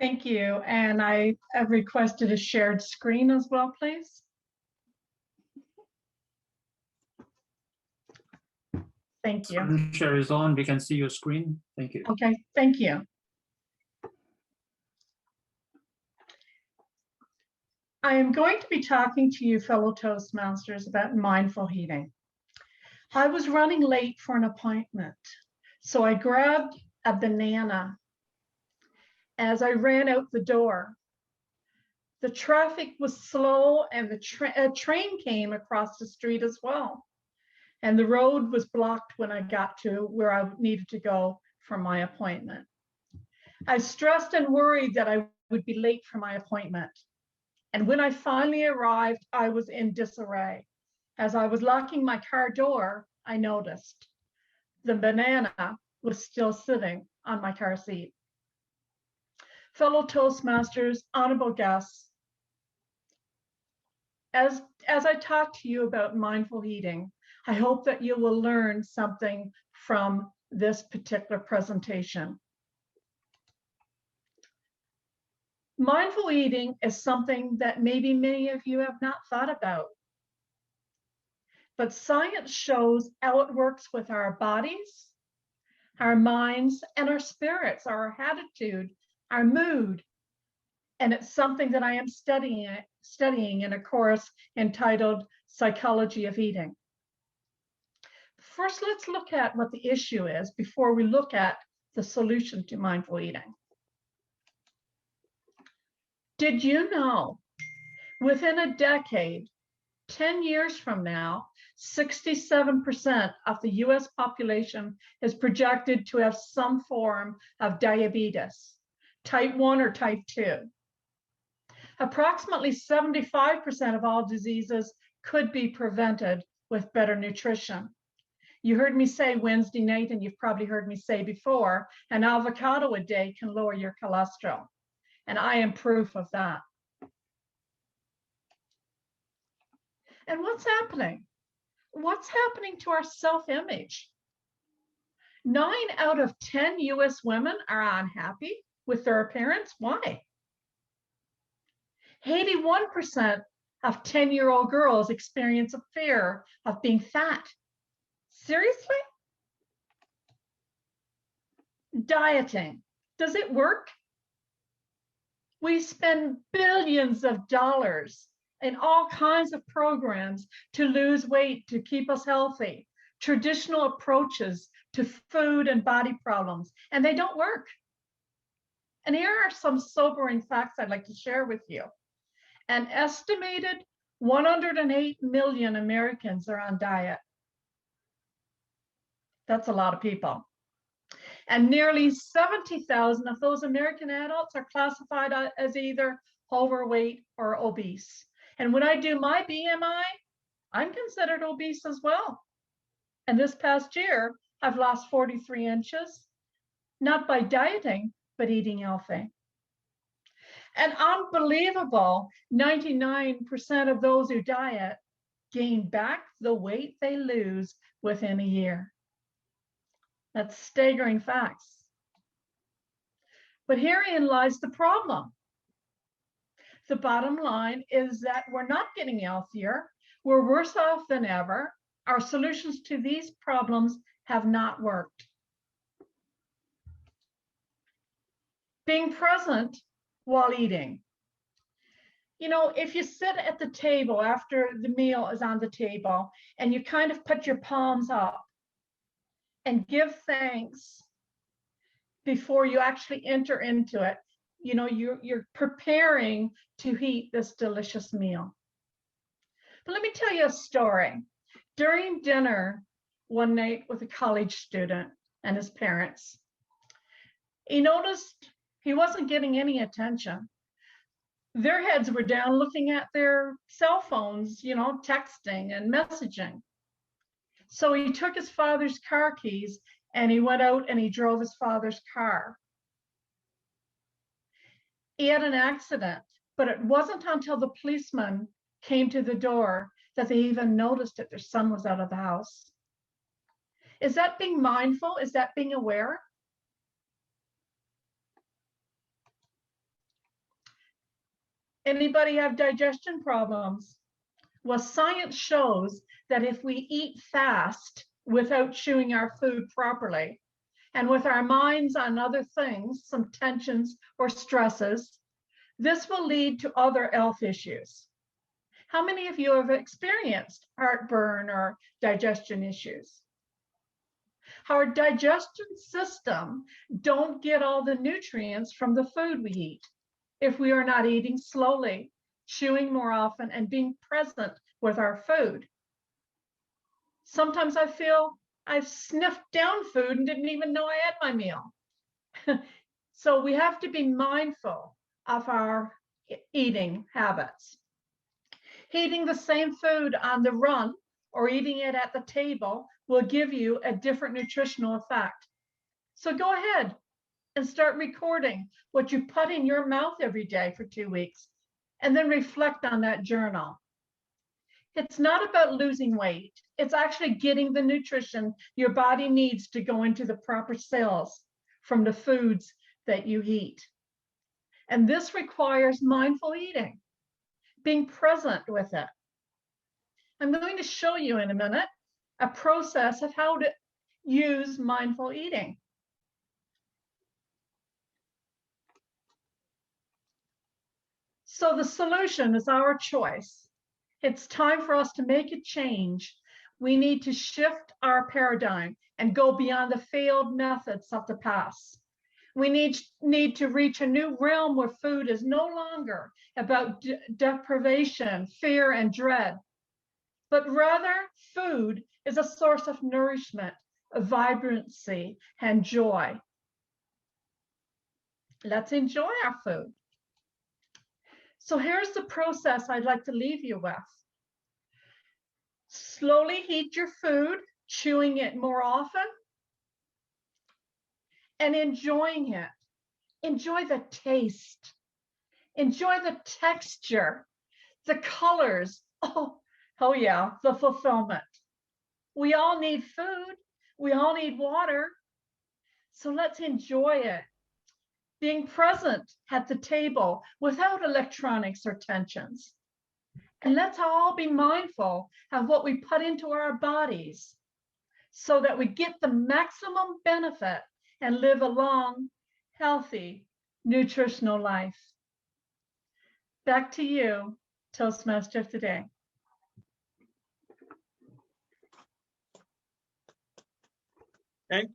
Thank you. And I have requested a shared screen as well, please. Thank you. Screen share is on. We can see your screen. Thank you. Okay, thank you. I am going to be talking to you, fellow Toastmasters, about mindful eating. I was running late for an appointment, so I grabbed a banana as I ran out the door. The traffic was slow and a train came across the street as well. And the road was blocked when I got to where I needed to go for my appointment. I stressed and worried that I would be late for my appointment. And when I finally arrived, I was in disarray. As I was locking my car door, I noticed the banana was still sitting on my car seat. Fellow Toastmasters, honorable guests, as I talk to you about mindful eating, I hope that you will learn something from this particular presentation. Mindful eating is something that maybe many of you have not thought about. But science shows how it works with our bodies, our minds, and our spirits, our attitude, our mood. And it's something that I am studying in a course entitled Psychology of Eating. First, let's look at what the issue is before we look at the solution to mindful eating. Did you know within a decade, 10 years from now, 67% of the US population is projected to have some form of diabetes, type 1 or type 2. Approximately 75% of all diseases could be prevented with better nutrition. You heard me say Wednesday night, and you've probably heard me say before, an avocado a day can lower your cholesterol. And I am proof of that. And what's happening? What's happening to our self-image? 9 out of 10 US women are unhappy with their appearance. Why? 81% of 10-year-old girls experience a fear of being fat. Seriously? Dieting, does it work? We spend billions of dollars in all kinds of programs to lose weight, to keep us healthy, traditional approaches to food and body problems, and they don't work. And here are some sobering facts I'd like to share with you. An estimated 108 million Americans are on diet. That's a lot of people. And nearly 70,000 of those American adults are classified as either overweight or obese. And when I do my BMI, I'm considered obese as well. And this past year, I've lost 43 inches, not by dieting, but eating healthy. An unbelievable 99% of those who diet gain back the weight they lose within a year. That's staggering facts. But herein lies the problem. The bottom line is that we're not getting healthier. We're worse off than ever. Our solutions to these problems have not worked. Being present while eating. You know, if you sit at the table after the meal is on the table and you kind of put your palms up and give thanks before you actually enter into it, you know, you're preparing to eat this delicious meal. But let me tell you a story. During dinner one night with a college student and his parents, he noticed he wasn't getting any attention. Their heads were down looking at their cell phones, you know, texting and messaging. So he took his father's car keys and he went out and he drove his father's car. He had an accident, but it wasn't until the policeman came to the door that they even noticed that their son was out of the house. Is that being mindful? Is that being aware? Anybody have digestion problems? Well, science shows that if we eat fast without chewing our food properly, and with our minds on other things, some tensions or stresses, this will lead to other health issues. How many of you have experienced heartburn or digestion issues? Our digestion system don't get all the nutrients from the food we eat if we are not eating slowly, chewing more often, and being present with our food. Sometimes I feel I've sniffed down food and didn't even know I had my meal. So we have to be mindful of our eating habits. Eating the same food on the run or eating it at the table will give you a different nutritional effect. So go ahead and start recording what you put in your mouth every day for 2 weeks, and then reflect on that journal. It's not about losing weight. It's actually getting the nutrition your body needs to go into the proper cells from the foods that you eat. And this requires mindful eating, being present with it. I'm going to show you in a minute a process of how to use mindful eating. So the solution is our choice. It's time for us to make a change. We need to shift our paradigm and go beyond the failed methods of the past. We need to reach a new realm where food is no longer about deprivation, fear, and dread, but rather food is a source of nourishment, of vibrancy, and joy. Let's enjoy our food. So here's the process I'd like to leave you with. Slowly heat your food, chewing it more often, and enjoying it. Enjoy the taste. Enjoy the texture, the colors. Oh yeah, the fulfillment. We all need food. We all need water. So let's enjoy it. Being present at the table without electronics or tensions. And let's all be mindful of what we put into our bodies so that we get the maximum benefit and live a long, healthy, nutritional life. Back to you, Toastmaster of the Day. Thank